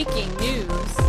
breaking news.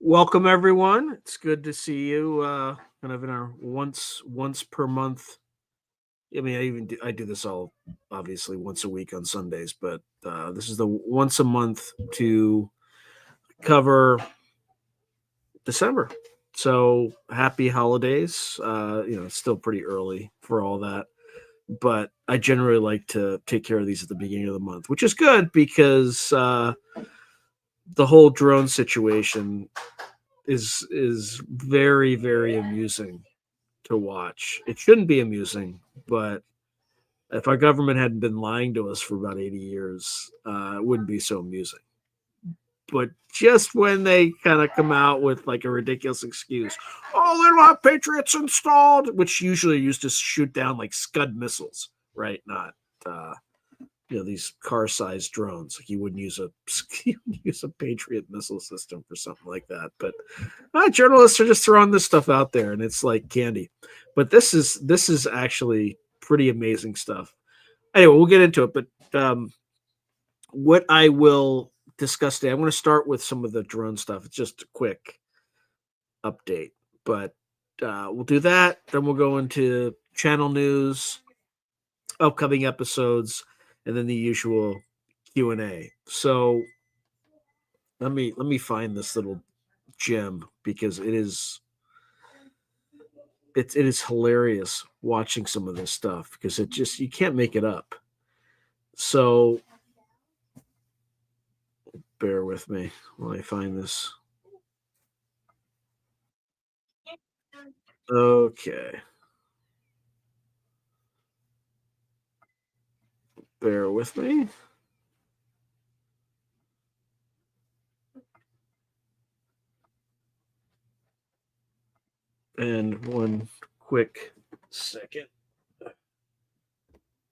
Welcome everyone. It's good to see you. Kind of in our once per month. I mean, I do this all obviously once a week on Sundays, but this is the once a month to cover December. So happy holidays. It's still pretty early for all that, but I generally like to take care of these at the beginning of the month, which is good because the whole drone situation is very very amusing to watch. It shouldn't be amusing, but if our government hadn't been lying to us for about 80 years, it wouldn't be so amusing. But just when they kind of come out with like a ridiculous excuse, oh, they don't have Patriots installed, which usually are used to shoot down like Scud missiles, right? Not these car-sized drones. Like you wouldn't use a Patriot missile system for something like that. But journalists are just throwing this stuff out there, and it's like candy. But this is actually pretty amazing stuff. Anyway, we'll get into it. But what I will discuss today, I'm going to start with some of the drone stuff. It's just a quick update, but we'll do that. Then we'll go into channel news, upcoming episodes, and then the usual Q&A. So let me find this little gem because it is hilarious watching some of this stuff because you can't make it up. So bear with me while I find this. Okay. Bear with me. And one quick second.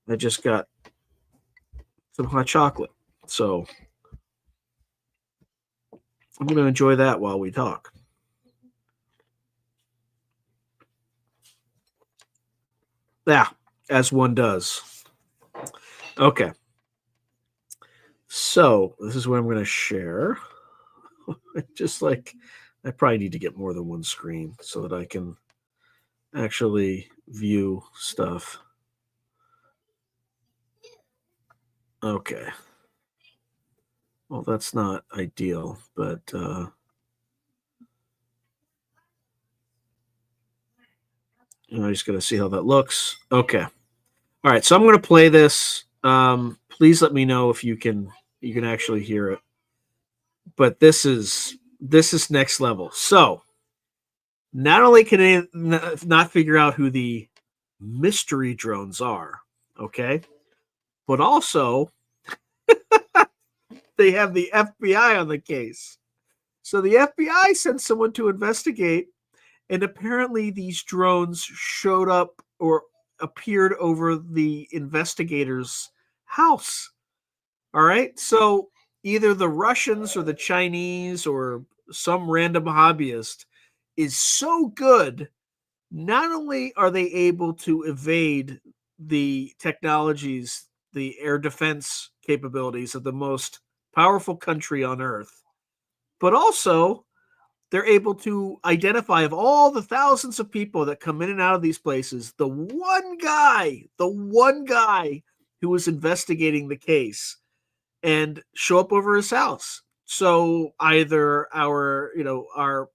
I just got some hot chocolate. So I'm going to enjoy that while we talk. Yeah, as one does. Okay. So this is what I'm going to share. Just like I probably need to get more than one screen so that I can actually view stuff. Okay. Well, that's not ideal, but I just got to see how that looks. Okay. All right. So I'm going to play this. Please let me know if you can actually hear it. But this is next level. So not only can they not figure out who the mystery drones are, okay, but also they have the FBI on the case. So the FBI sent someone to investigate, and apparently these drones showed up or appeared over the investigator's house. All right. So either the Russians or the Chinese or some random hobbyist is so good. Not only are they able to evade the technologies, the air defense capabilities of the most powerful country on earth, but also they're able to identify of all the thousands of people that come in and out of these places, the one guy who was investigating the case and show up over his house. So either our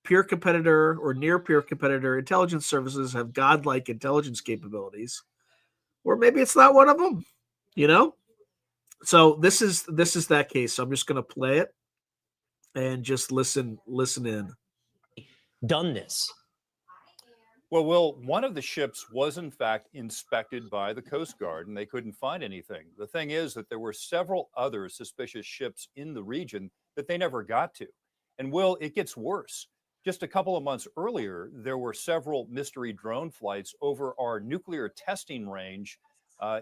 peer competitor or near peer competitor intelligence services have godlike intelligence capabilities, or maybe it's not one of them, So this is that case. So I'm just going to play it and just listen in. Done this. Well, Will, one of the ships was in fact inspected by the Coast Guard and they couldn't find anything. The thing is that there were several other suspicious ships in the region that they never got to. And Will, it gets worse. Just a couple of months earlier, there were several mystery drone flights over our nuclear testing range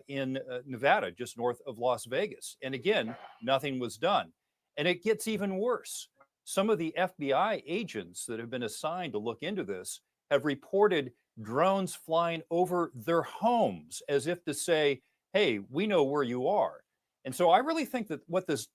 in Nevada, just north of Las Vegas. And again, nothing was done. And it gets even worse. Some of the FBI agents that have been assigned to look into this have reported drones flying over their homes as if to say, hey, we know where you are. And so I really think that what this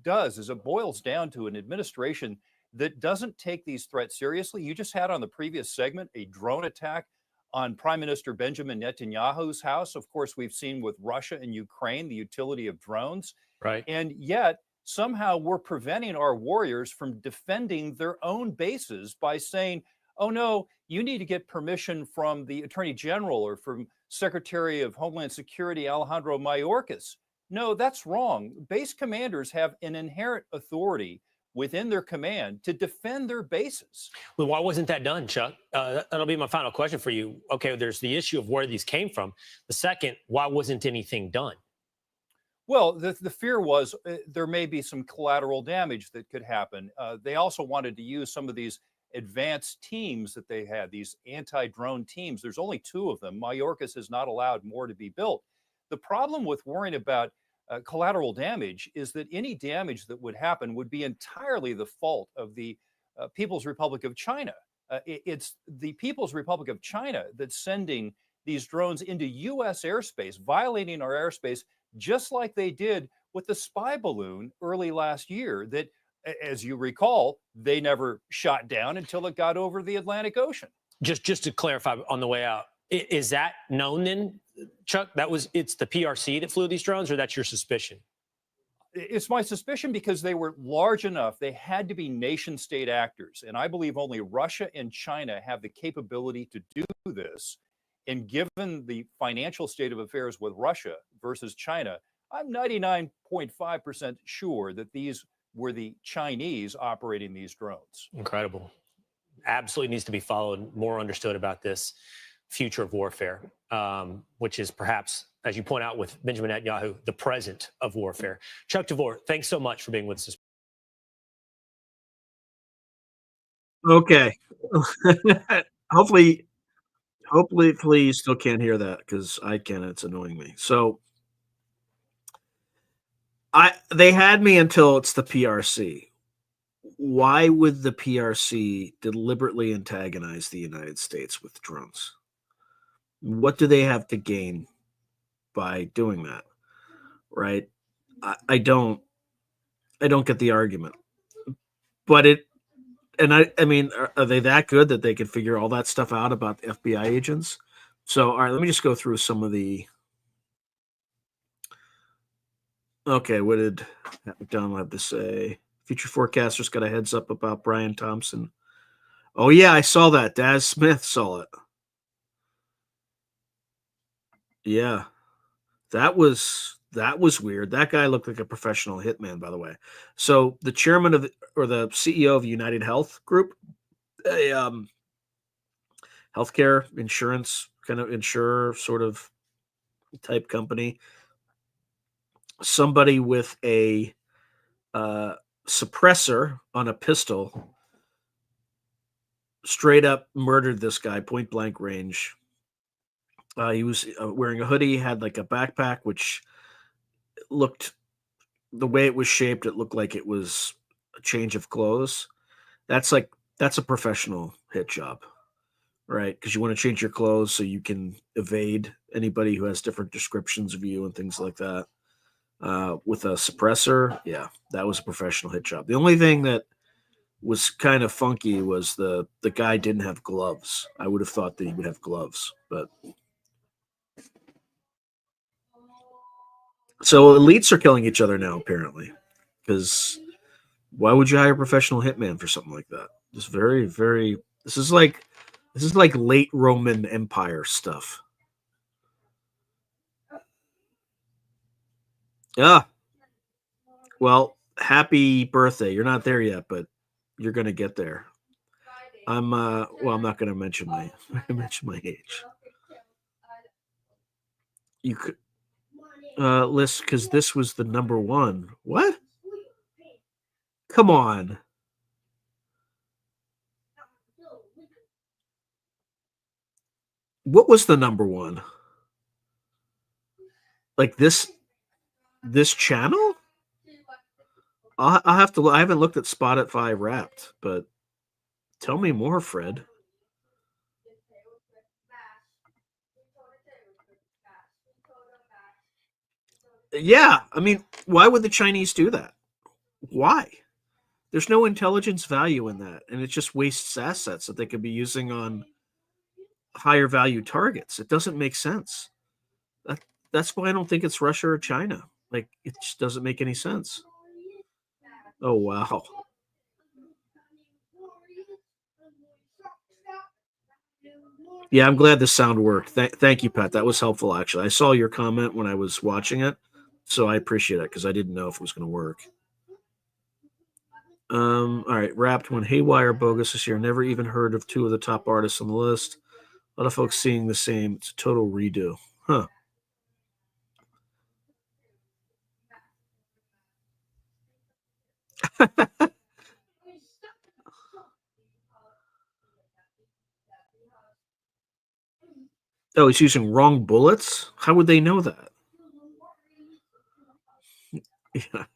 does is it boils down to an administration that doesn't take these threats seriously. You just had on the previous segment a drone attack on Prime Minister Benjamin Netanyahu's house. Of course, we've seen with Russia and Ukraine the utility of drones. Right. And yet, somehow we're preventing our warriors from defending their own bases by saying, oh no, you need to get permission from the Attorney General or from Secretary of Homeland Security Alejandro Mayorkas. No, that's wrong. Base commanders have an inherent authority within their command to defend their bases. Well, why wasn't that done, Chuck? That'll be my final question for you. Okay, there's the issue of where these came from. The second, why wasn't anything done? Well, the fear was there may be some collateral damage that could happen. They also wanted to use some of these advanced teams that they had, these anti-drone teams. There's only 2 of them. Mayorkas has not allowed more to be built. The problem with worrying about collateral damage is that any damage that would happen would be entirely the fault of the People's Republic of China. It's the People's Republic of China that's sending these drones into U.S. airspace, violating our airspace, just like they did with the spy balloon early last year that, as you recall, they never shot down until it got over the Atlantic Ocean. Just to clarify on the way out, is that known then, Chuck? It's the PRC that flew these drones, or that's your suspicion? It's my suspicion because they were large enough. They had to be nation state actors. And I believe only Russia and China have the capability to do this. And given the financial state of affairs with Russia versus China, I'm 99.5% sure that these were the Chinese operating these drones. Incredible. Absolutely needs to be followed, more understood about this future of warfare, which is perhaps, as you point out with Benjamin Netanyahu, the present of warfare. Chuck DeVore, thanks so much for being with us. Okay. Hopefully you still can't hear that, because I can. It's annoying me. So they had me until it's the PRC. Why would the PRC deliberately antagonize the United States with drones? What do they have to gain by doing that? Right? I don't get the argument. But I mean, are they that good that they could figure all that stuff out about the FBI agents? So, all right, let me just go through some of the. Okay, what did McDonald have to say? Future forecasters got a heads up about Brian Thompson. Oh yeah, I saw that. Daz Smith saw it. Yeah, that was weird. That guy looked like a professional hitman, by the way. So the chairman of the CEO of United Health Group, a healthcare insurance kind of insurer sort of type company, somebody with a suppressor on a pistol straight up murdered this guy, point blank range. He was wearing a hoodie, had like a backpack, which looked, the way it was shaped, it looked like it was a change of clothes. That's a professional hit job, right? Because you want to change your clothes so you can evade anybody who has different descriptions of you and things like that. With a suppressor, yeah, that was a professional hit job. The only thing that was kind of funky was the guy didn't have gloves. I would have thought that he would have gloves, but so elites are killing each other now, apparently, because why would you hire a professional hitman for something like that? It's very, very. This is like late Roman Empire stuff. Yeah. Well, happy birthday. You're not there yet, but you're gonna get there. I'm I'm not gonna mention my age. You could list, because this was the number one. What? Come on. What was the number one? Like this channel? I'll have to. I haven't looked at Spotify Wrapped, but tell me more, Fred. Yeah, I mean, why would the Chinese do that? Why? There's no intelligence value in that, and it just wastes assets that they could be using on higher value targets. It doesn't make sense. That, that's why I don't think it's Russia or China. Like, it just doesn't make any sense. Oh, wow. Yeah, I'm glad the sound worked. Thank you, Pat. That was helpful, actually. I saw your comment when I was watching it, so I appreciate it because I didn't know if it was going to work. All right, Wrapped went haywire bogus this year. Never even heard of two of the top artists on the list. A lot of folks seeing the same. It's a total redo. Huh. Oh, he's using wrong bullets? How would they know that? Yeah.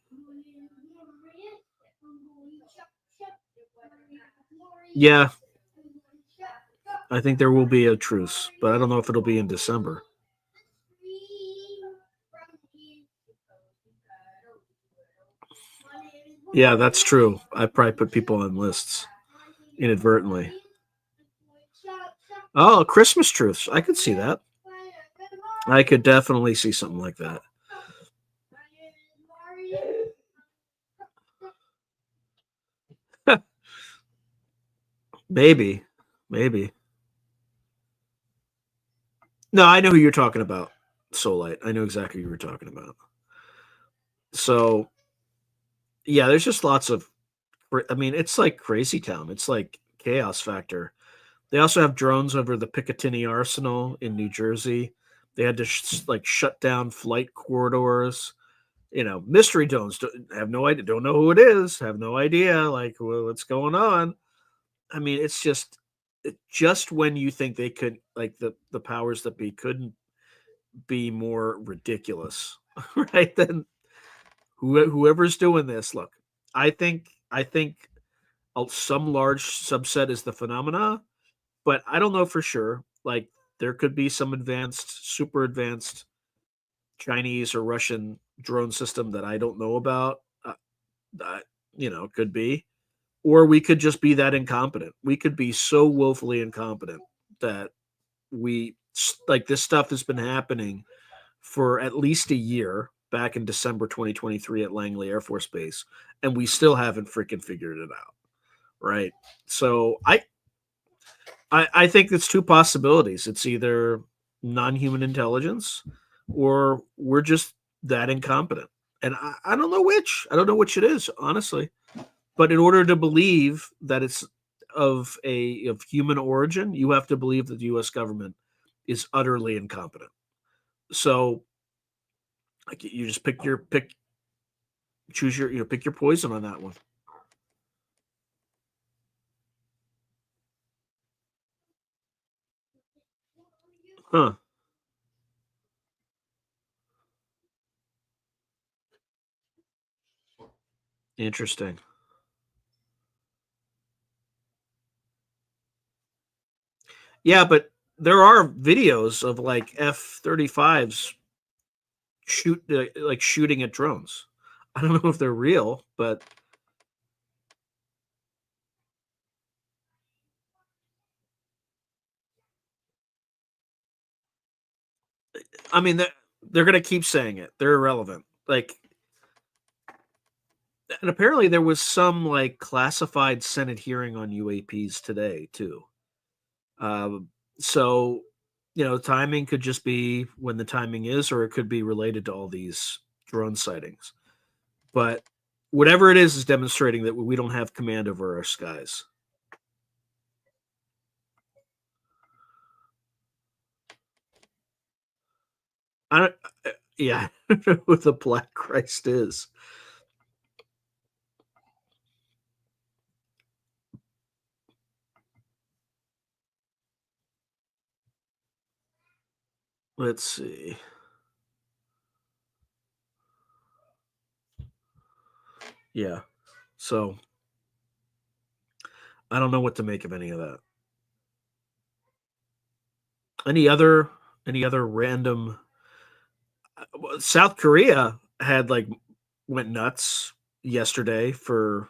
Yeah. I think there will be a truce, but I don't know if it'll be in December. Yeah, that's true. I probably put people on lists inadvertently. Oh, Christmas truce. I could see that. I could definitely see something like that. Maybe. Maybe. No, I know who you're talking about, Soulite. I know exactly who you're talking about. So, yeah, there's just lots of. I mean, it's like Crazy Town. It's like Chaos Factor. They also have drones over the Picatinny Arsenal in New Jersey. They had to shut down flight corridors. Mystery drones. Have no idea. Don't know who it is. Have no idea. Like, what's going on? I mean, it's just when you think they could, like, the powers that be couldn't be more ridiculous, right? Then whoever's doing this, look, I think some large subset is the phenomena, but I don't know for sure. Like, there could be some super advanced Chinese or Russian drone system that I don't know about. That could be, or we could just be that incompetent. We could be so woefully incompetent that this stuff has been happening for at least a year back in December 2023 at Langley Air Force Base, and we still haven't freaking figured it out, right? So I think it's two possibilities. It's either non-human intelligence, or we're just that incompetent. And I don't know which. I don't know which it is, honestly. But in order to believe that it's of human origin, you have to believe that the U.S. government is utterly incompetent. So, like, you just choose your pick your poison on that one. Huh. Interesting. Yeah, but there are videos of like F-35s shooting at drones. I don't know if they're real, but I mean, they're going to keep saying it. They're irrelevant. Like, and apparently there was some like classified Senate hearing on UAPs today too. So, timing could just be when the timing is, or it could be related to all these drone sightings. But whatever it is demonstrating that we don't have command over our skies. I don't. Yeah, I don't know what the Black Christ is. Let's see. Yeah. So I don't know what to make of any of that. Any other random South Korea had went nuts yesterday for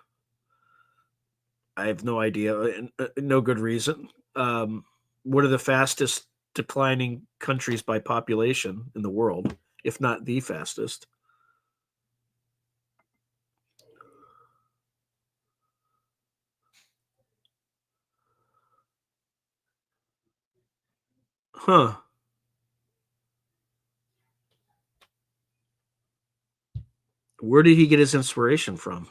I have no idea, and no good reason. What are the fastest declining countries by population in the world, if not the fastest? Huh. Where did he get his inspiration from?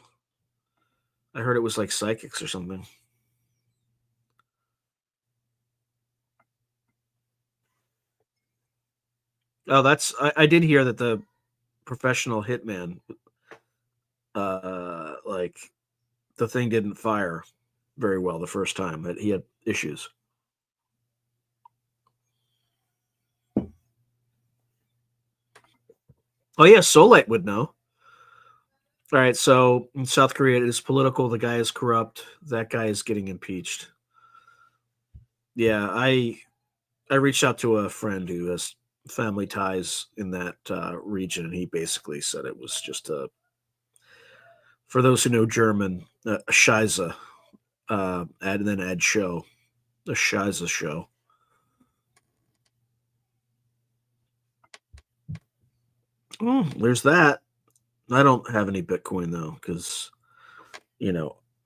I heard it was like psychics or something. Oh, I did hear that the professional hitman, like the thing didn't fire very well the first time, that he had issues. Oh yeah, Solite would know. All right, so in South Korea, it is political. The guy is corrupt. That guy is getting impeached. Yeah, I reached out to a friend who has family ties in that region, and he basically said it was just a, for those who know German, a Scheiße, and then add show, a Scheiße show. There's that. I don't have any Bitcoin though, because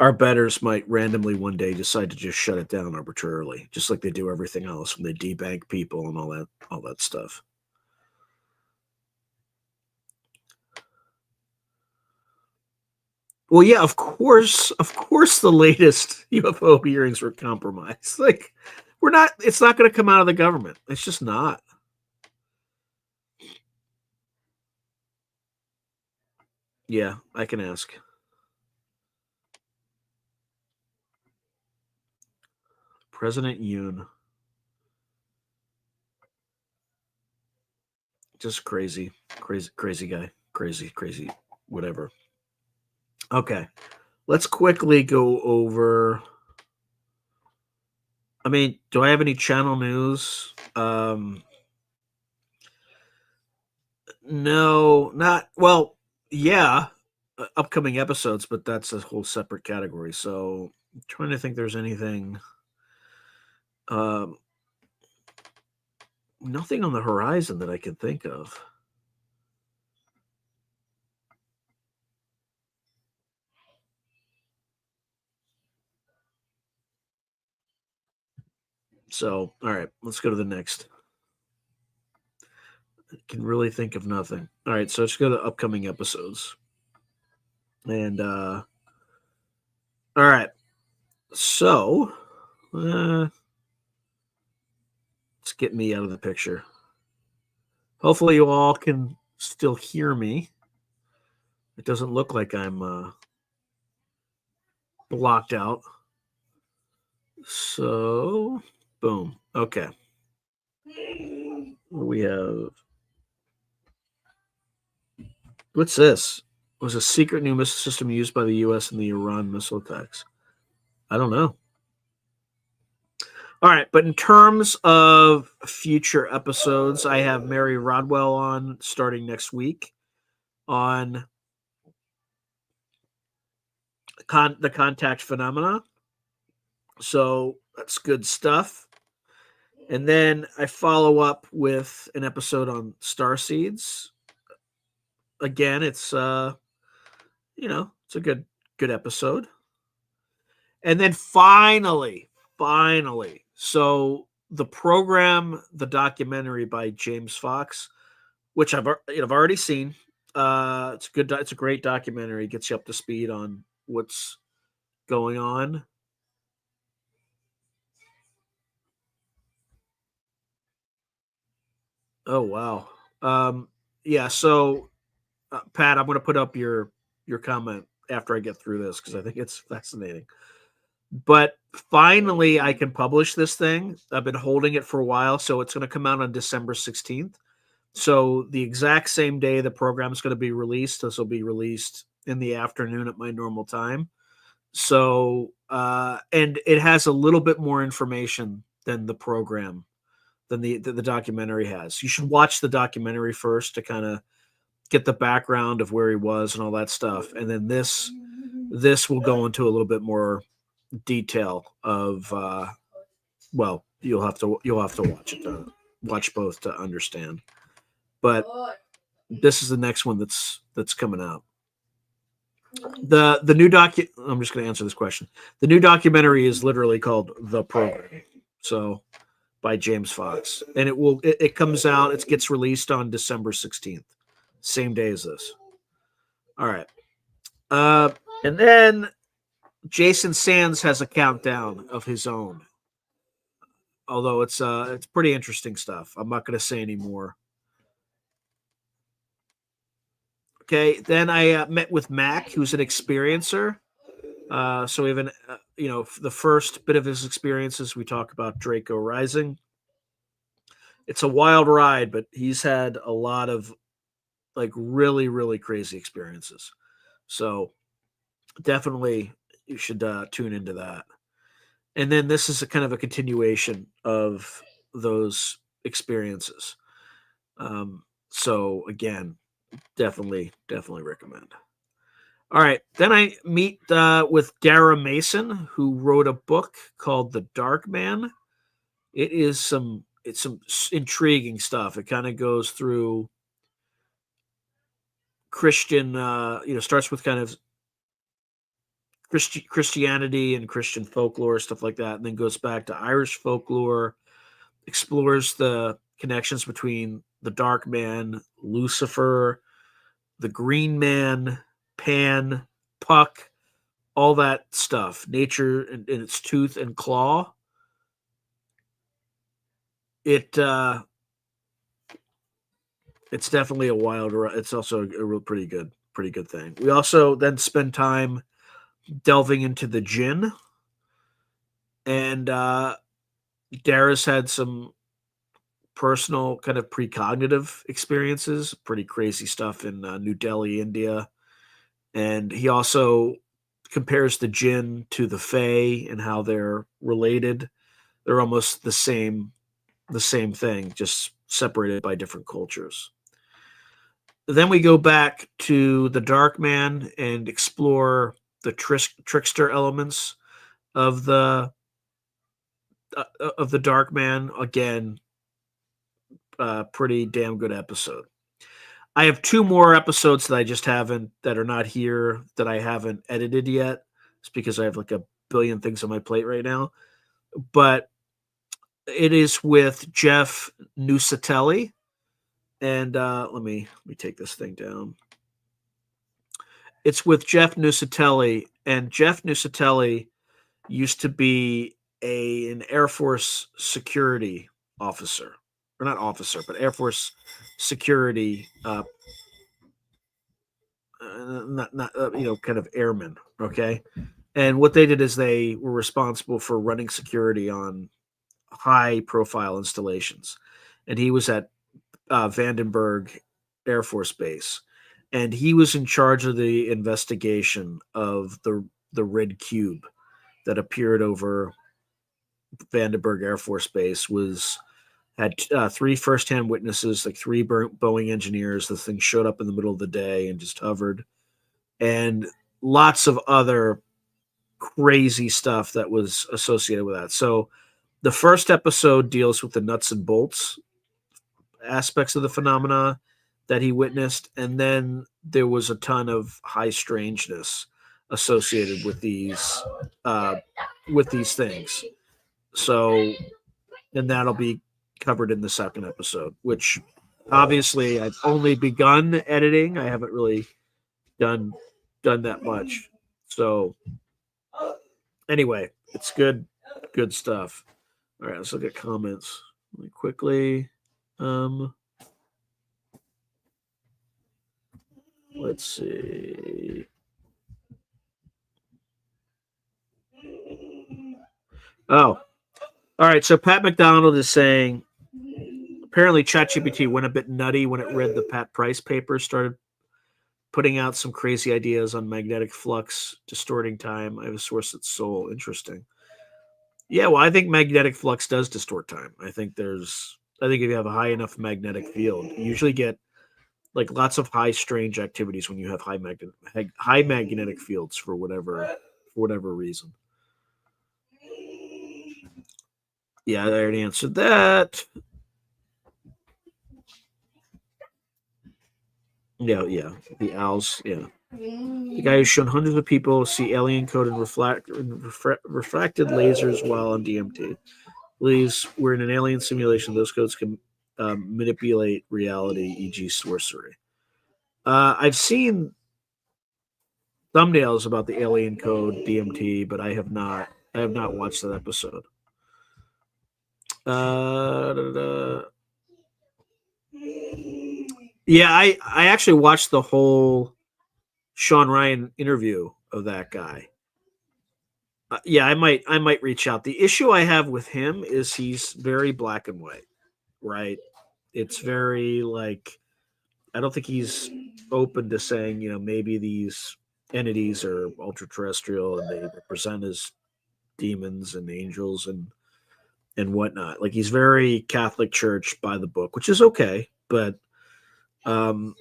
our betters might randomly one day decide to just shut it down arbitrarily, just like they do everything else when they debank people and all that stuff. Well, yeah, of course, the latest UFO hearings were compromised. Like, it's not going to come out of the government. It's just not. Yeah, I can ask. President Yoon. Just crazy guy. Crazy, whatever. Okay. Let's quickly go over. I mean, do I have any channel news? No, not well. Yeah, upcoming episodes, but that's a whole separate category. So, I'm trying to think. There's anything. Um, Nothing on the horizon that I can think of. So, all right, let's go to the next. I can really think of nothing. All right, so let's go to upcoming episodes. And all right. So, let's get me out of the picture. Hopefully you all can still hear me. It doesn't look like I'm blocked out. So, boom. Okay. We have. What's this? Was a secret new missile system used by the U.S. in the Iran missile attacks? I don't know. All right, but in terms of future episodes, I have Mary Rodwell on starting next week on the contact phenomena. So that's good stuff. And then I follow up with an episode on star seeds. Again, it's it's a good episode. And then finally, so the program, the documentary by James Fox, which I've already seen. It's good. It's a great documentary. It gets you up to speed on what's going on. Oh wow. Yeah. So, Pat, I'm going to put up your comment after I get through this because I think it's fascinating. But finally, I can publish this thing. I've been holding it for a while, so it's going to come out on December 16th. So the exact same day the program is going to be released. This will be released in the afternoon at my normal time. So, and it has a little bit more information than the program, than the documentary has. You should watch the documentary first to kind of get the background of where he was and all that stuff. And then this will go into a little bit more detail of well, you'll have to watch it watch both to understand. But this is the next one that's coming out. The new I'm just going to answer this question. The new documentary is literally called The Program. So by James Fox, and it comes out, it gets released on December 16th, same day as this. All right. And then Jason Sands has a countdown of his own. Although it's pretty interesting stuff. I'm not going to say any more. Okay, then I met with Mac, who's an experiencer. So we have the first bit of his experiences. We talk about Draco Rising. It's a wild ride, but he's had a lot of like really, really crazy experiences. So definitely you should tune into that. And then this is a kind of a continuation of those experiences. So again, definitely recommend. All right. Then I meet with Dara Mason, who wrote a book called The Dark Man. It's some intriguing stuff. It kind of goes through Christian, starts with kind of Christianity and Christian folklore, stuff like that, and then goes back to Irish folklore, explores the connections between the Dark Man, Lucifer, the Green Man, Pan, Puck, all that stuff, nature and its tooth and claw. It's definitely a wild. It's also a real pretty good thing. We also then spend time delving into the jinn, and Dara's had some personal kind of precognitive experiences, pretty crazy stuff in New Delhi, India, and he also compares the jinn to the fae and how they're related. They're almost the same thing, just separated by different cultures. Then we go back to the Dark Man and explore the trickster elements of the Dark Man. Again, pretty damn good episode. I have 2 more episodes that are not here, that I haven't edited yet. It's because I have like a billion things on my plate right now. But it is with Jeff Nusatelli. And let me take this thing down. It's with Jeff Nusatelli, and Jeff Nusatelli used to be an Air Force security officer, or not officer, but Air Force security, kind of airman. Okay, and what they did is they were responsible for running security on high-profile installations, and he was at Vandenberg Air Force Base, and he was in charge of the investigation of the red cube that appeared over Vandenberg Air Force Base. Had 3 firsthand witnesses, like 3 Boeing engineers. The thing showed up in the middle of the day and just hovered, and lots of other crazy stuff that was associated with that. So the first episode deals with the nuts and bolts aspects of the phenomena that he witnessed, and then there was a ton of high strangeness associated with these things. So, and that'll be covered in the second episode, which obviously I've only begun editing. I haven't really done that much. So anyway, it's good stuff. All right, let's look at comments really quickly. Let's see. Oh, all right. So Pat McDonald is saying apparently ChatGPT went a bit nutty when it read the Pat Price paper, started putting out some crazy ideas on magnetic flux distorting time. I have a source that's so interesting. Yeah, well, I think magnetic flux does distort time. I think if you have a high enough magnetic field, you usually get like lots of high strange activities when you have high magnetic fields for whatever reason. Yeah, I already answered that. Yeah. The owls, yeah. The guy who's shown hundreds of people see alien code and refracted lasers while on DMT. Believes we're in an alien simulation. Those codes can manipulate reality, e.g., sorcery. I've seen thumbnails about the alien code DMT, but I have not. I have not watched that episode. Da, da, da. Yeah, I actually watched the whole Sean Ryan interview of that guy. Yeah, I might reach out. The issue I have with him is he's very black and white, right? It's very like I don't think he's open to saying, maybe these entities are ultra terrestrial and they represent as demons and angels and whatnot. Like he's very Catholic Church by the book, which is okay, but um,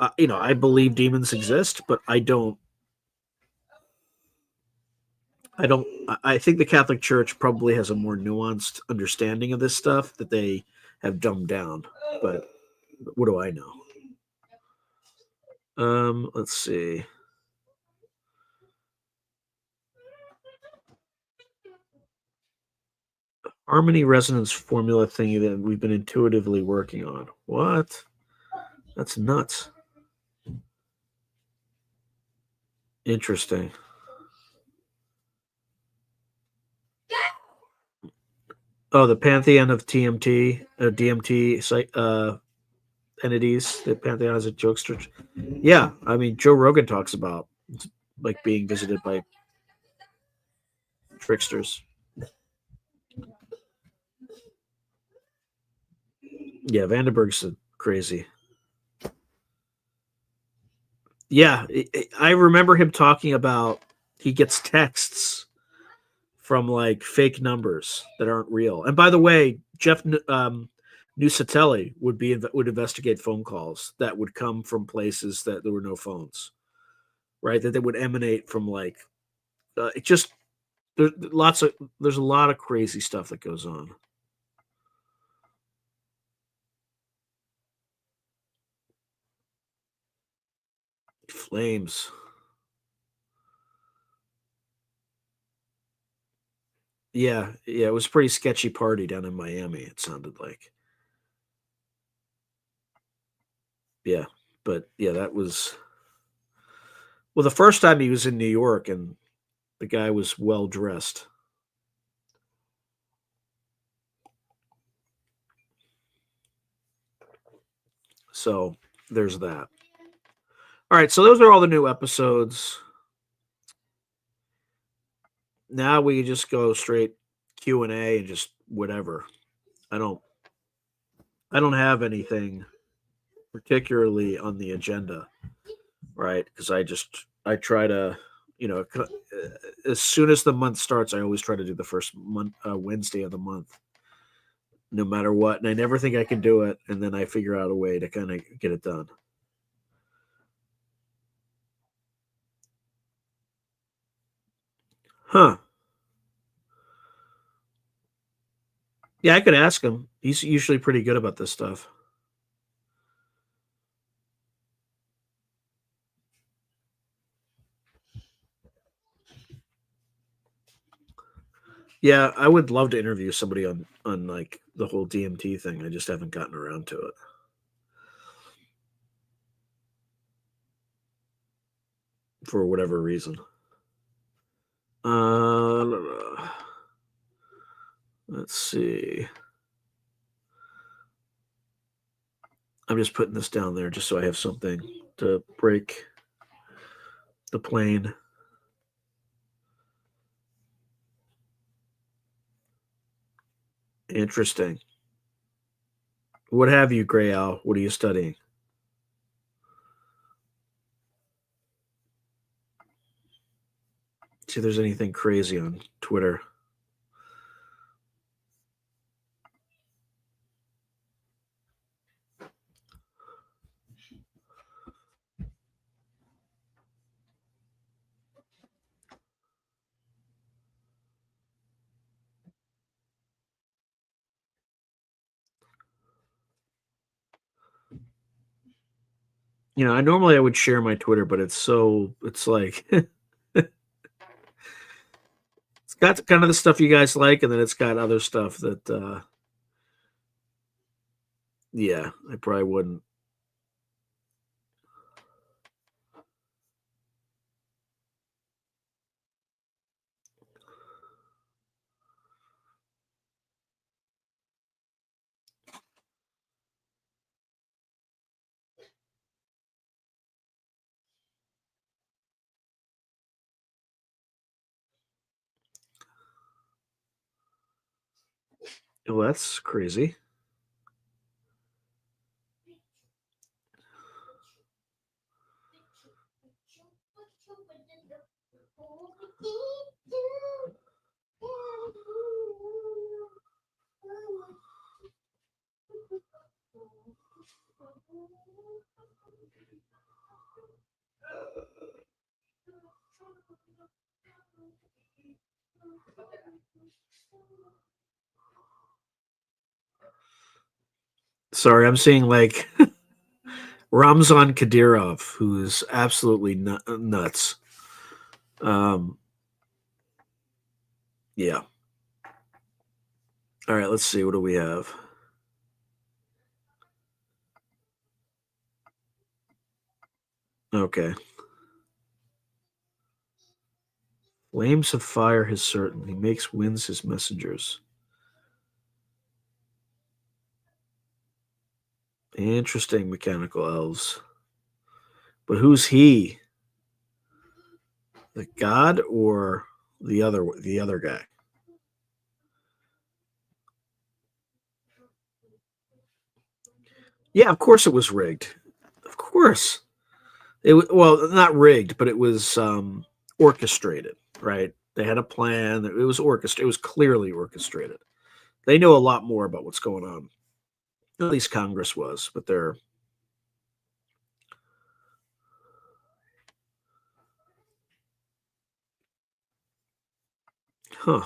I believe demons exist, but I don't. I don't. I think the Catholic Church probably has a more nuanced understanding of this stuff that they have dumbed down. But what do I know? Let's see. Harmony resonance formula thingy that we've been intuitively working on. What? That's nuts. Interesting. Oh, the pantheon of DMT entities. The pantheon is a jokester. Yeah, I mean, Joe Rogan talks about like being visited by tricksters. Yeah, Vandenberg's crazy. Yeah, I remember him talking about he gets texts from like fake numbers that aren't real. And by the way, Jeff Nusatelli would investigate phone calls that would come from places that there were no phones, right? That they would emanate from like it just there's a lot of crazy stuff that goes on. Flames. Yeah, it was a pretty sketchy party down in Miami. It sounded like. Yeah, but yeah, that was well. The first time he was in New York, and the guy was well dressed. So there's that. All right, so those are all the new episodes. Now we can just go straight Q&A and just whatever. I don't have anything particularly on the agenda, right? Because I try to, as soon as the month starts, I always try to do the first Wednesday of the month, no matter what. And I never think I can do it, and then I figure out a way to kind of get it done. Huh. Yeah, I could ask him. He's usually pretty good about this stuff. Yeah, I would love to interview somebody on like the whole DMT thing. I just haven't gotten around to it. For whatever reason. Let's see. I'm just putting this down there just so I have something to break the plane. Interesting. What have you, Gray Owl? What are you studying? See if there's anything crazy on Twitter. I normally I would share my Twitter, but it's like it's got kind of the stuff you guys like, and then it's got other stuff that yeah, I probably wouldn't. Oh, that's crazy. Sorry, I'm seeing like Ramzan Kadyrov, who is absolutely nuts. Yeah. All right, let's see. What do we have? Okay. Flames of fire his certain. He makes winds his messengers. Interesting mechanical elves. But who's he? The god or the other guy? Yeah, of course it was rigged. Of course. Well, not rigged, but it was orchestrated, right? They had a plan. It was orchestrated. It was clearly orchestrated. They know a lot more about what's going on. At least Congress was, but they're huh.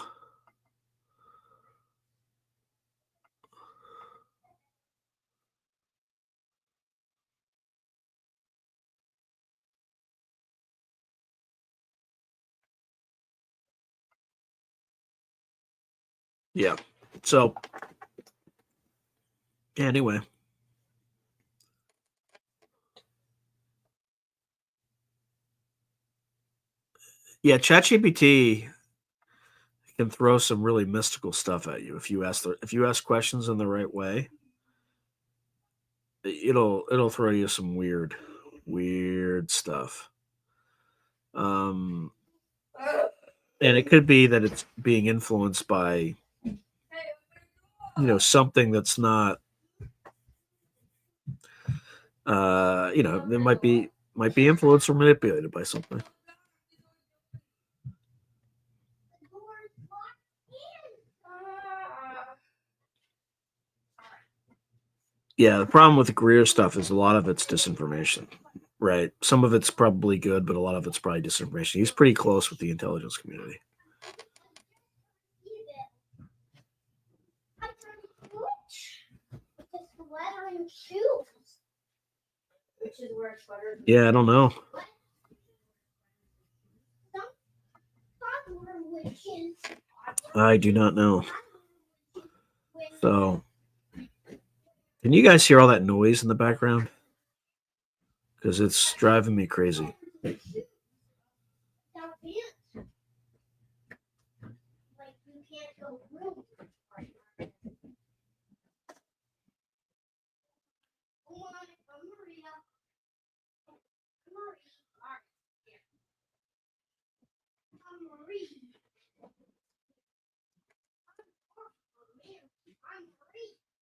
Yeah. So anyway, yeah, ChatGPT can throw some really mystical stuff at you if you ask questions in the right way. It'll throw you some weird stuff. Um, and it could be that it's being influenced by something that's not it might be influenced or manipulated by something. Yeah, the problem with the career stuff is a lot of it's disinformation, right? Some of it's probably good, but a lot of it's probably disinformation. He's pretty close with the intelligence community. Yeah, I don't know. I do not know. So, can you guys hear all that noise in the background? Because it's driving me crazy.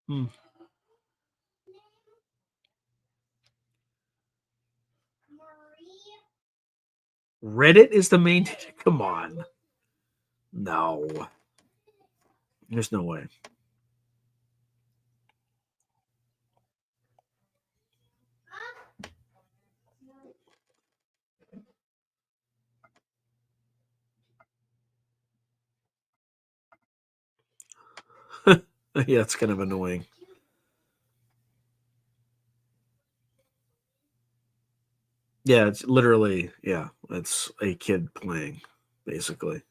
Hmm. Reddit is the main. Come on. No. There's no way. Yeah, it's kind of annoying. Yeah, it's literally, yeah, it's a kid playing, basically.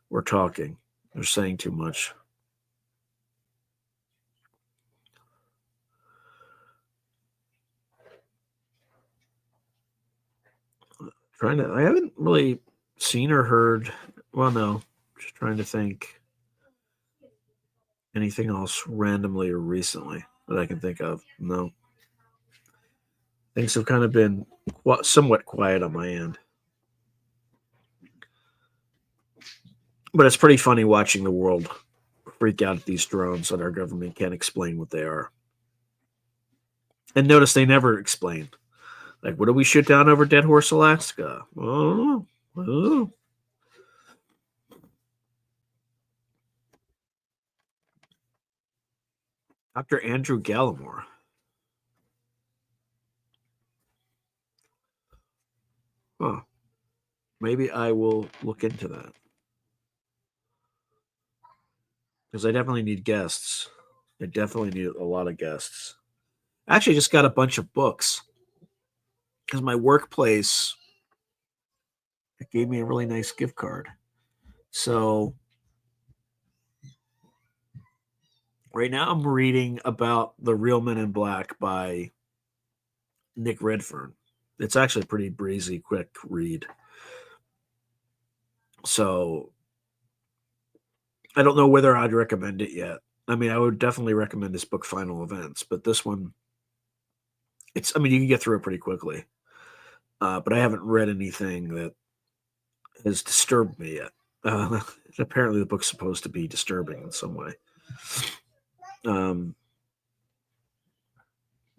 We're talking. They're saying too much. I haven't really seen or heard, well, no, just trying to think anything else randomly or recently that I can think of. No. Things have kind of been somewhat quiet on my end. But it's pretty funny watching the world freak out at these drones that our government can't explain what they are. And notice they never explain. Like, what do we shoot down over Dead Horse, Alaska? Oh, oh. Dr. Andrew Gallimore. Huh. Maybe I will look into that. Because I definitely need guests. I definitely need a lot of guests. I actually just got a bunch of books. Because my workplace gave me a really nice gift card. So right now I'm reading about The Real Men in Black by Nick Redfern. It's actually a pretty breezy, quick read. So I don't know whether I'd recommend it yet. I mean, I would definitely recommend this book, Final Events, but this one, I mean, you can get through it pretty quickly. But I haven't read anything that has disturbed me yet. Apparently, the book's supposed to be disturbing in some way. But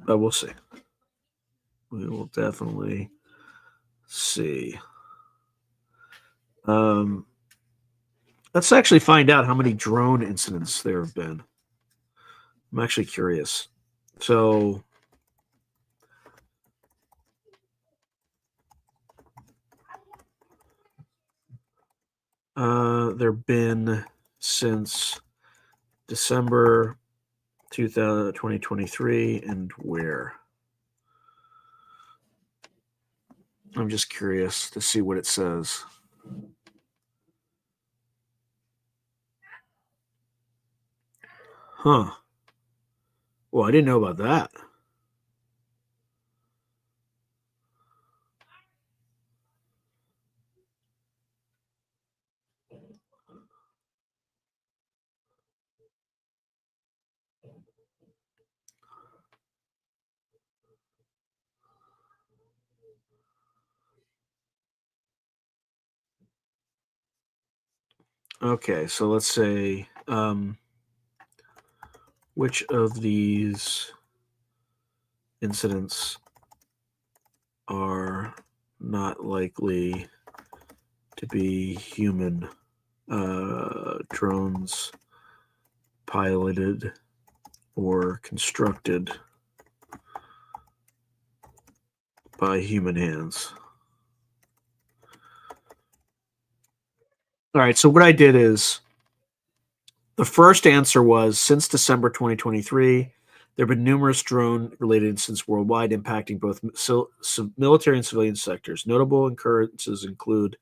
we'll see. We will definitely see. Let's actually find out how many drone incidents there have been. I'm actually curious. So, there have been since December 2023, and where? I'm just curious to see what it says. Huh. Well, I didn't know about that. Okay, so let's say which of these incidents are not likely to be human drones piloted or constructed by human hands. All right, so what I did is the first answer was since December 2023, there have been numerous drone related incidents worldwide impacting both military and civilian sectors. Notable occurrences include,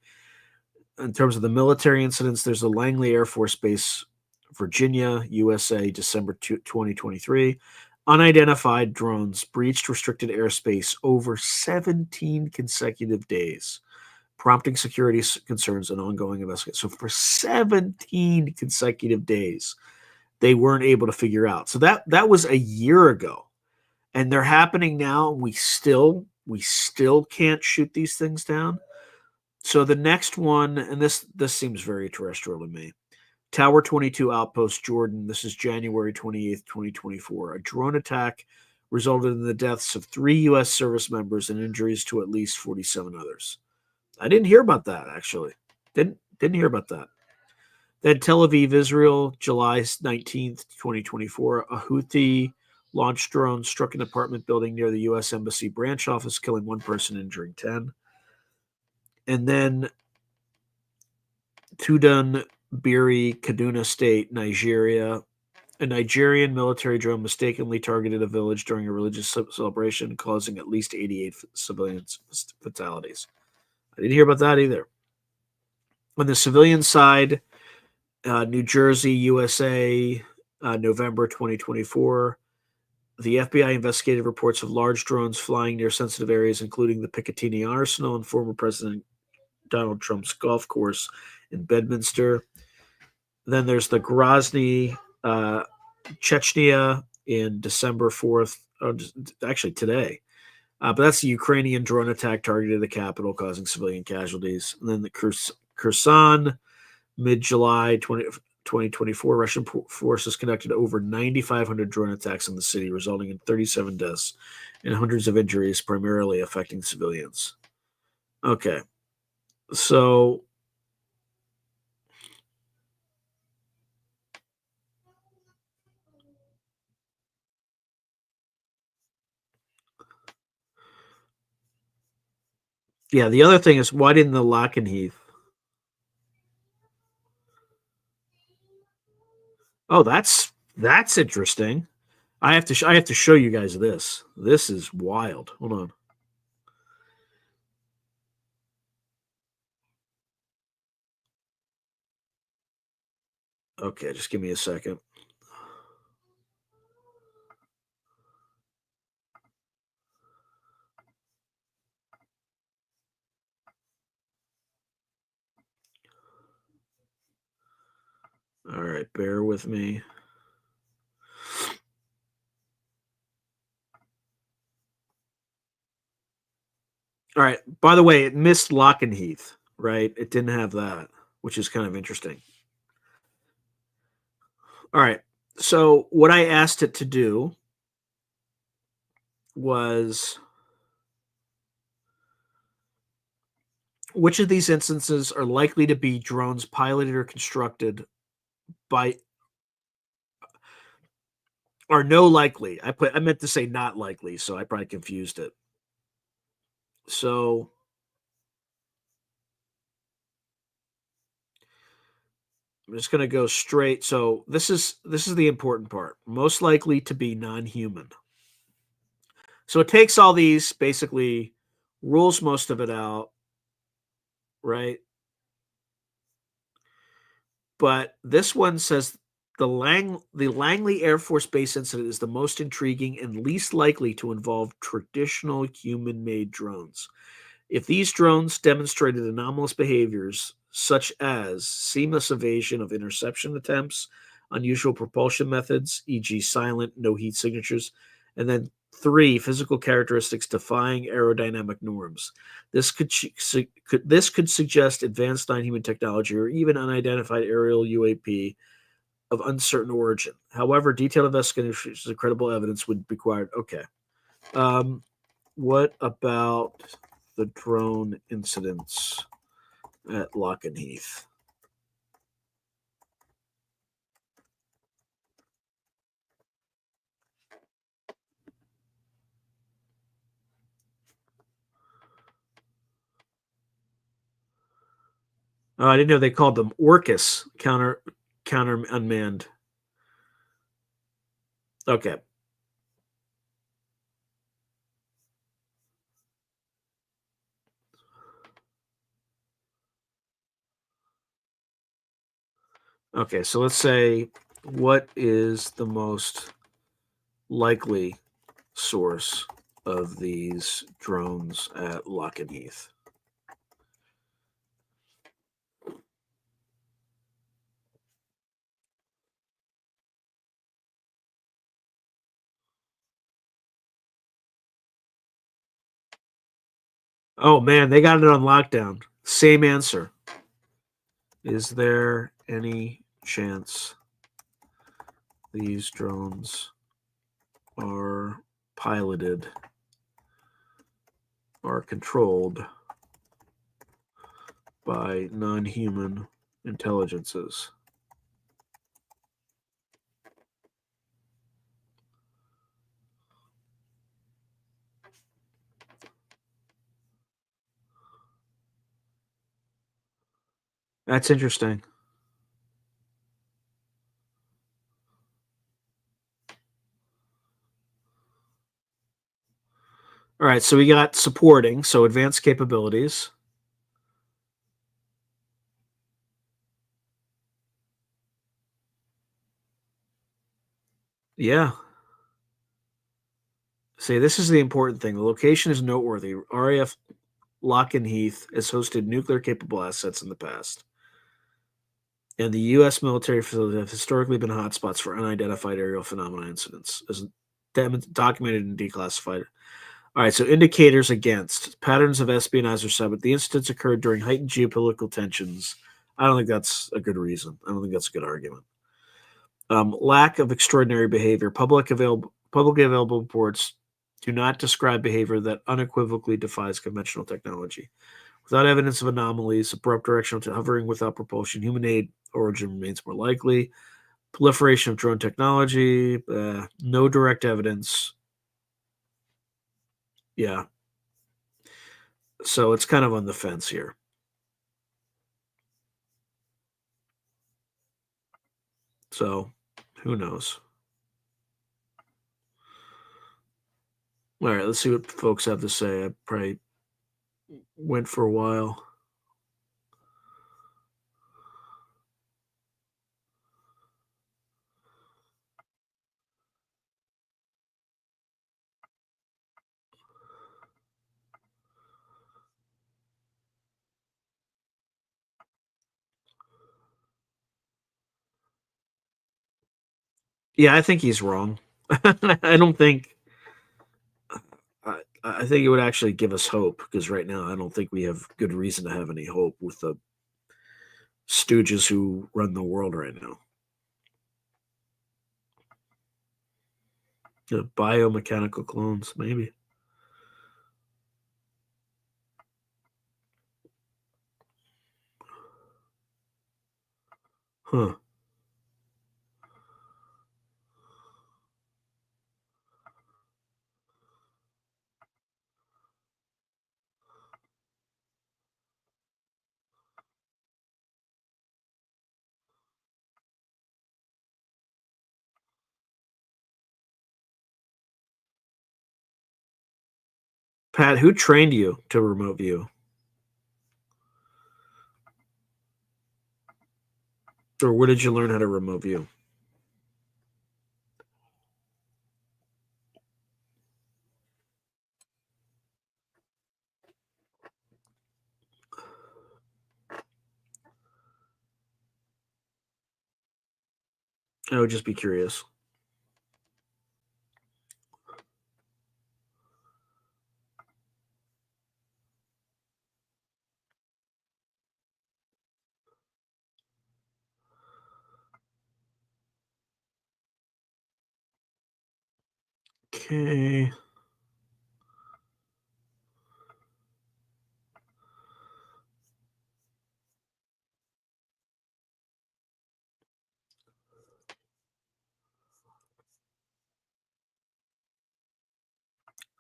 in terms of the military incidents, there's the Langley Air Force Base, Virginia, USA, December 2023. Unidentified drones breached restricted airspace over 17 consecutive days, prompting security concerns and ongoing investigation. So for 17 consecutive days, they weren't able to figure out. So that was a year ago, and they're happening now. We still can't shoot these things down. So the next one, and this seems very terrestrial to me. Tower 22 Outpost, Jordan. This is January 28th, 2024. A drone attack resulted in the deaths of 3 U.S. service members and injuries to at least 47 others. I didn't hear about that, actually. Didn't hear about that. Then Tel Aviv, Israel, July 19th, 2024. A Houthi launched drone struck an apartment building near the U.S. Embassy branch office, killing 1 person, injuring 10. And then Tudun Biri, Kaduna State, Nigeria. A Nigerian military drone mistakenly targeted a village during a religious celebration, causing at least 88 civilian fatalities. I didn't hear about that either. On the civilian side, New Jersey, USA, November 2024. The FBI investigated reports of large drones flying near sensitive areas, including the Picatinny Arsenal and former President Donald Trump's golf course in Bedminster. Then there's the Grozny, Chechnya in December 4th, actually today. But that's the Ukrainian drone attack targeted the capital, causing civilian casualties. And then the Kherson, mid-July 2024, Russian forces conducted over 9,500 drone attacks in the city, resulting in 37 deaths and hundreds of injuries, primarily affecting civilians. Okay. So yeah, the other thing is, why didn't the Lockheath? Oh, that's interesting. I have to show you guys this. This is wild. Hold on. Okay, just give me a second. All right, bear with me. All right. By the way, it missed Lockheath, right? It didn't have that, which is kind of interesting. All right. So what I asked it to do was, which of these instances are likely to be drones piloted or constructed by, are no likely. I meant to say not likely, so I probably confused it. So I'm just going to go straight. So this is the important part. Most likely to be non-human. So it takes all these, basically rules most of it out, right? But this one says the Langley Air Force Base incident is the most intriguing and least likely to involve traditional human-made drones. If these drones demonstrated anomalous behaviors such as seamless evasion of interception attempts, unusual propulsion methods, e.g., silent, no heat signatures, and then 3, physical characteristics defying aerodynamic norms. This could suggest advanced non-human technology or even unidentified aerial UAP of uncertain origin. However, detailed investigations and credible evidence would be required. Okay. What about the drone incidents at Lockheath? Oh, I didn't know they called them Orcus counter unmanned. Okay. Okay, so let's say, what is the most likely source of these drones at Lockheath? Oh man, they got it on lockdown. Same answer. Is there any chance these drones are piloted or controlled by non-human intelligences? That's interesting. All right, so we got supporting, so advanced capabilities. Yeah. See, this is the important thing. The location is noteworthy. RAF Lockheath has hosted nuclear-capable assets in the past, and the U.S. military facilities have historically been hotspots for unidentified aerial phenomena incidents, as documented and declassified. All right, so indicators against patterns of espionage or cyber. The incidents occurred during heightened geopolitical tensions. I don't think that's a good reason. I don't think that's a good argument. Lack of extraordinary behavior. Publicly available reports do not describe behavior that unequivocally defies conventional technology. Without evidence of anomalies, abrupt directional hovering without propulsion, human aid origin remains more likely. Proliferation of drone technology, no direct evidence. Yeah. So it's kind of on the fence here. So who knows? All right, let's see what folks have to say. I probably went for a while. Yeah, I think he's wrong. I don't think. I think it would actually give us hope because right now I don't think we have good reason to have any hope with the stooges who run the world right now. The biomechanical clones, maybe. Huh. Pat, who trained you to remote view? Or where did you learn how to remote view? I would just be curious. Okay.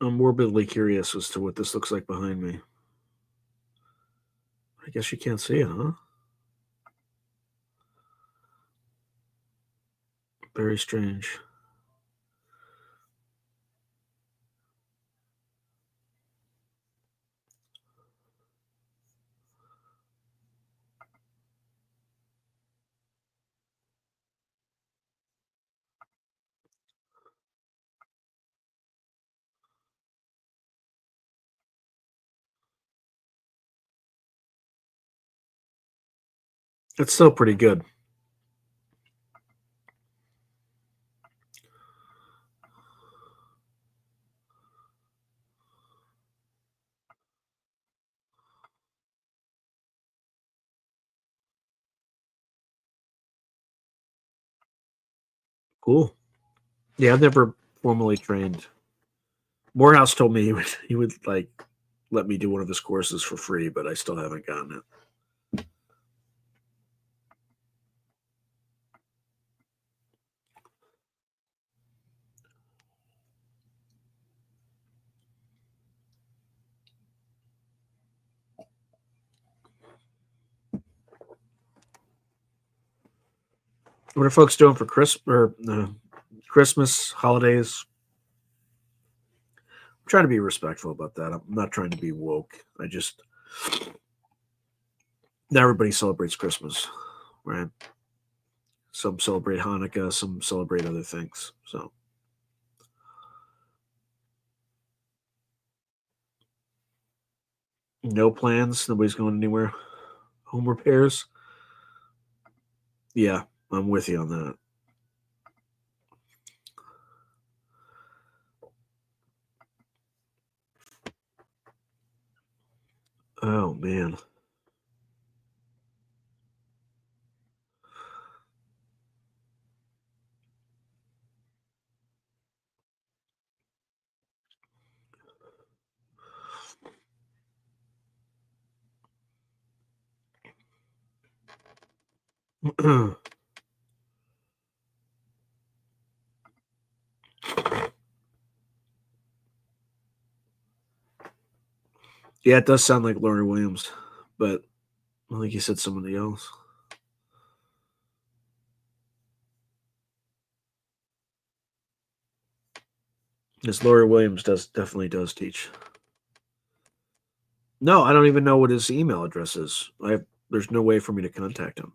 I'm morbidly curious as to what this looks like behind me. I guess you can't see it, huh? Very strange. It's still pretty good. Cool. Yeah, I've never formally trained. Morehouse told me he would like let me do one of his courses for free, but I still haven't gotten it. What are folks doing for Christmas holidays? trying to be respectful about that. I'm not trying to be woke. I just not everybody celebrates Christmas, right? Some celebrate Hanukkah, some celebrate other things. So no plans. Nobody's going anywhere. Home repairs. Yeah, I'm with you on that. Oh man. Yeah, it does sound like Laurie Williams, but I think you said somebody else. Yes, Laurie Williams definitely does teach. No, I don't even know what his email address is. There's no way for me to contact him.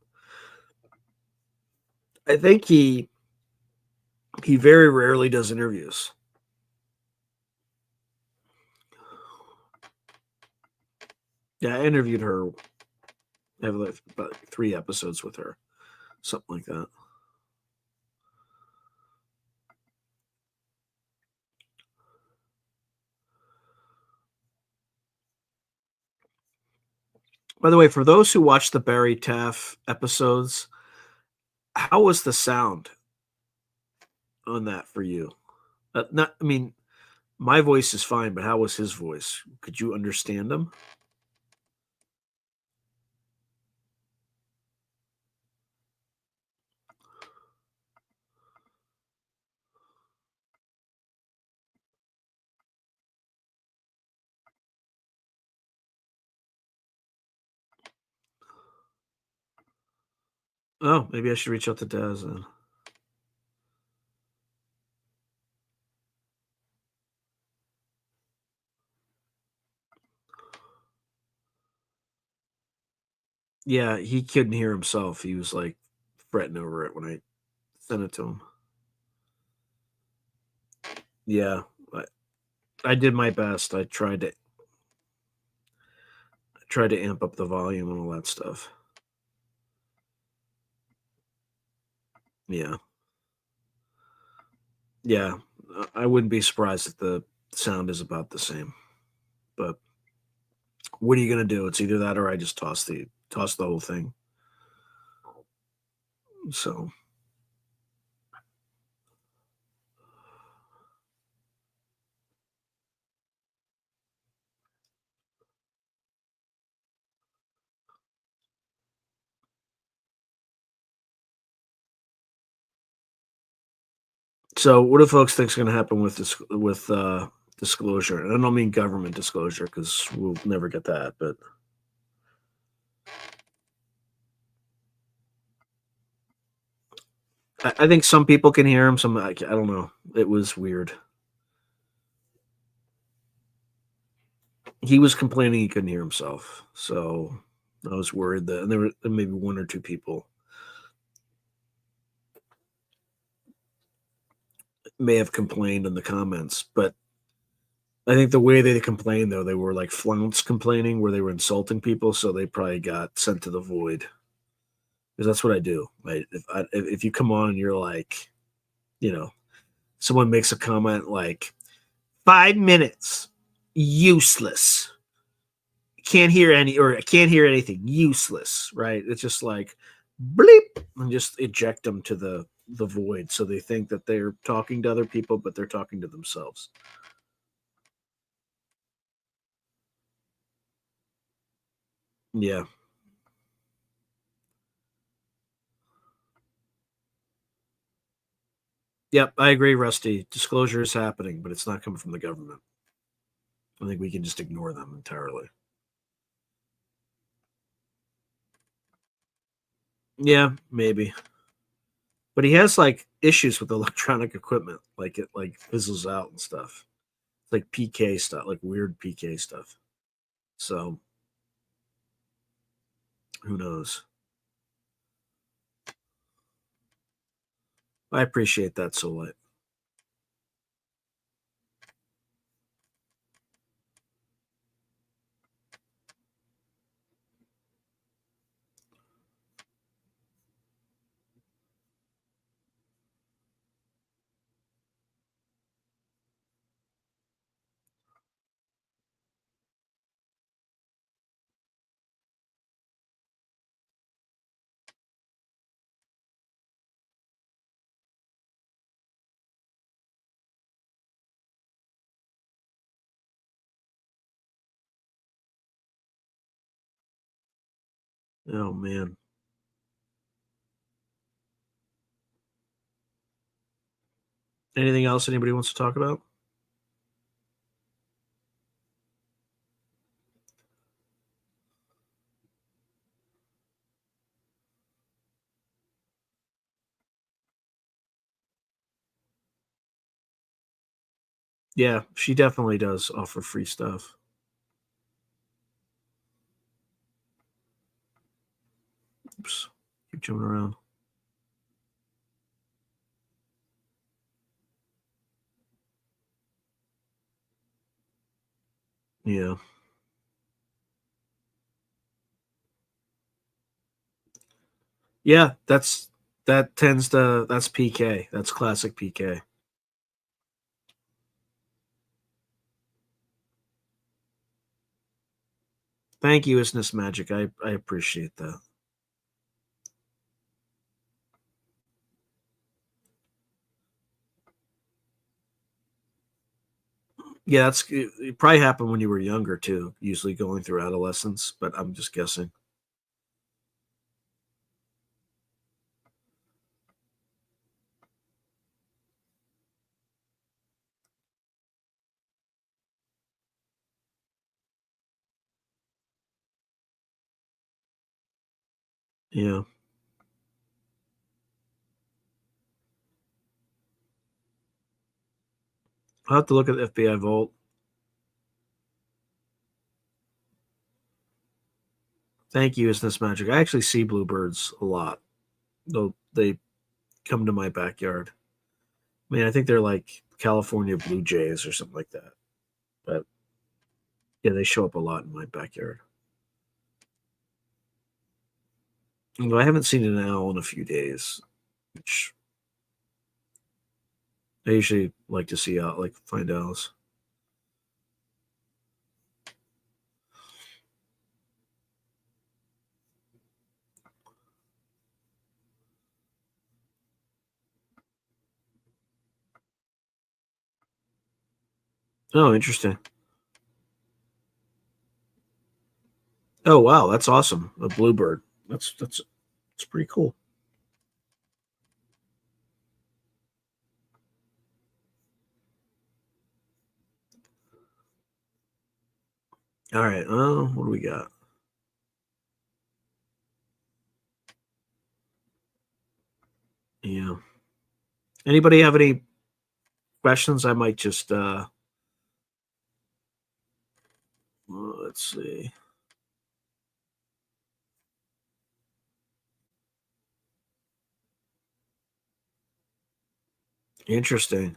I think he very rarely does interviews. Yeah, I interviewed her. I have like about 3 episodes with her, something like that. By the way, for those who watch the Barry Taff episodes, how was the sound on that for you? Not, I mean, my voice is fine, but how was his voice? Could you understand him? Oh, maybe I should reach out to Daz then. Yeah, he couldn't hear himself. He was like fretting over it when I sent it to him. Yeah, I did my best. I tried to amp up the volume and all that stuff. Yeah. Yeah. I wouldn't be surprised if the sound is about the same. But what are you gonna do? It's either that or I just toss the whole thing. So what do folks think is gonna happen with this disclosure? And I don't mean government disclosure because we'll never get that, but I think some people can hear him. Some I don't know. It was weird. He was complaining he couldn't hear himself, so I was worried that and there were maybe 1 or 2 people may have complained in the comments, but I think the way they complained though, they were like flounce complaining where they were insulting people, so they probably got sent to the void. Because that's what I do. Right? If you come on and you're like, someone makes a comment like 5 minutes, useless. Can't hear anything, useless, right? It's just like bleep and just eject them to the void so they think that they're talking to other people, but they're talking to themselves. Yeah. Yep, I agree, Rusty. Disclosure is happening, but it's not coming from the government. I think we can just ignore them entirely. Yeah, maybe. But he has like issues with electronic equipment, like it like fizzles out and stuff. like PK stuff, like weird PK stuff. So who knows? I appreciate that, Solite. Oh man. Anything else anybody wants to talk about? Yeah, she definitely does offer free stuff. Oops. Keep jumping around. Yeah. Yeah, that's PK. That's classic PK. Thank you, Isness Magic. I appreciate that. Yeah, it probably happened when you were younger too, usually going through adolescence, but I'm just guessing. Yeah. I'll have to look at the FBI Vault. Thank you, Isness Magic. I actually see bluebirds a lot, though they come to my backyard. I mean, I think they're like California blue jays or something like that. But yeah, they show up a lot in my backyard. Although I haven't seen an owl in a few days, which I usually like to see out, like find owls. Oh, interesting. Oh, wow, that's awesome. A bluebird. That's pretty cool. All right. What do we got? Yeah. Anybody have any questions? I might just let's see. Interesting.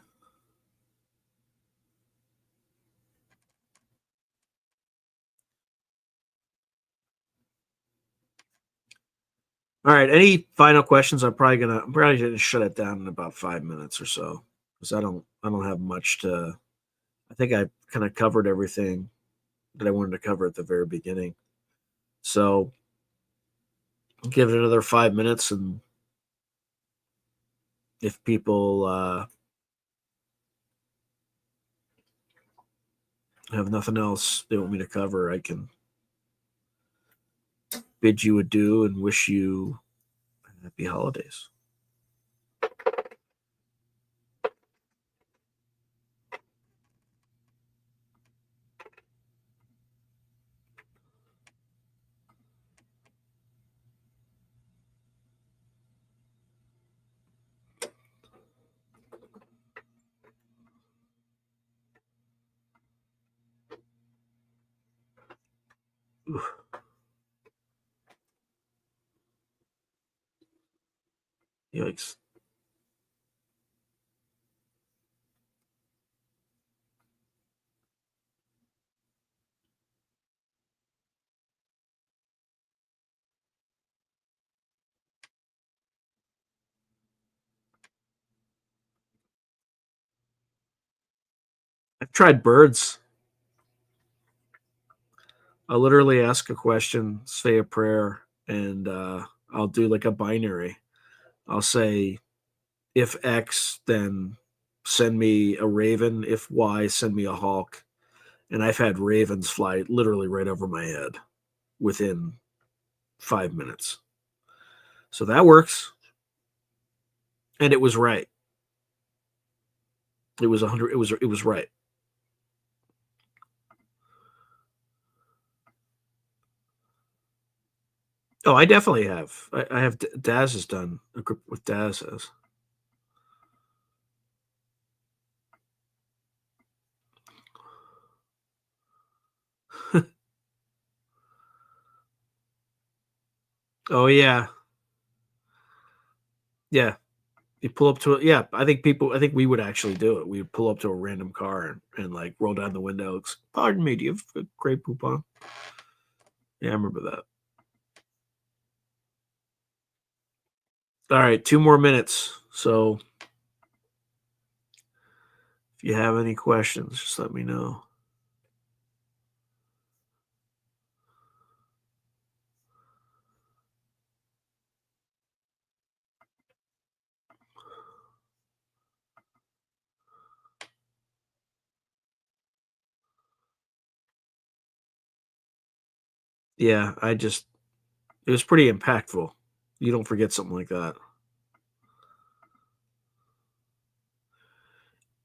All right. Any final questions? I'm probably gonna shut it down in about 5 minutes or so because I don't have much to. I think I kind of covered everything that I wanted to cover at the very beginning. So I'll give it another 5 minutes, and if people have nothing else they want me to cover, I can bid you adieu and wish you happy holidays. Oof. Yikes. I've tried birds. I'll literally ask a question, say a prayer, and I'll do like a binary. I'll say, if X, then send me a raven. If Y, send me a hawk. And I've had ravens fly literally right over my head within 5 minutes. So that works. And it was right. It was 100. It was right. Oh, I definitely have. I have. Daz has done a group with Daz has. Oh yeah, yeah. You pull up to it. Yeah, I think we would actually do it. We would pull up to a random car and like roll down the window. Pardon me, do you have a Grey Poupon? Yeah, I remember that. All right, 2 more minutes. So if you have any questions, just let me know. Yeah, it was pretty impactful. You don't forget something like that.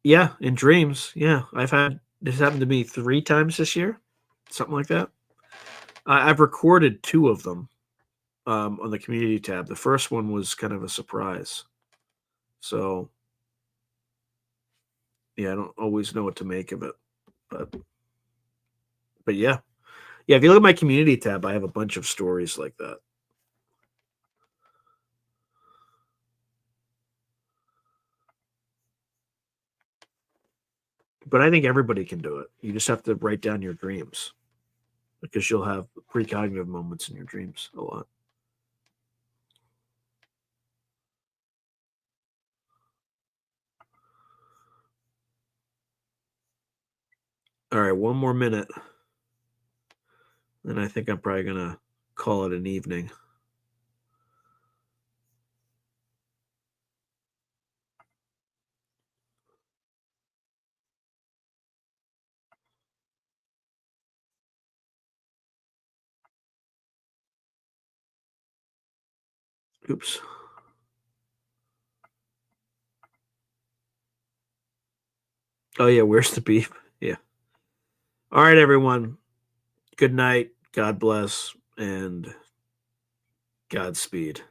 Yeah, in dreams. Yeah, I've had this happened to me 3 times this year, something like that. I've recorded 2 of them on the community tab. The first one was kind of a surprise. So yeah, I don't always know what to make of it, but yeah, yeah. If you look at my community tab, I have a bunch of stories like that. But I think everybody can do it. You just have to write down your dreams because you'll have precognitive moments in your dreams a lot. All right, 1 more minute. Then I think I'm probably gonna call it an evening. Oops. Oh yeah, where's the beef? Yeah. All right, everyone. Good night. God bless and Godspeed.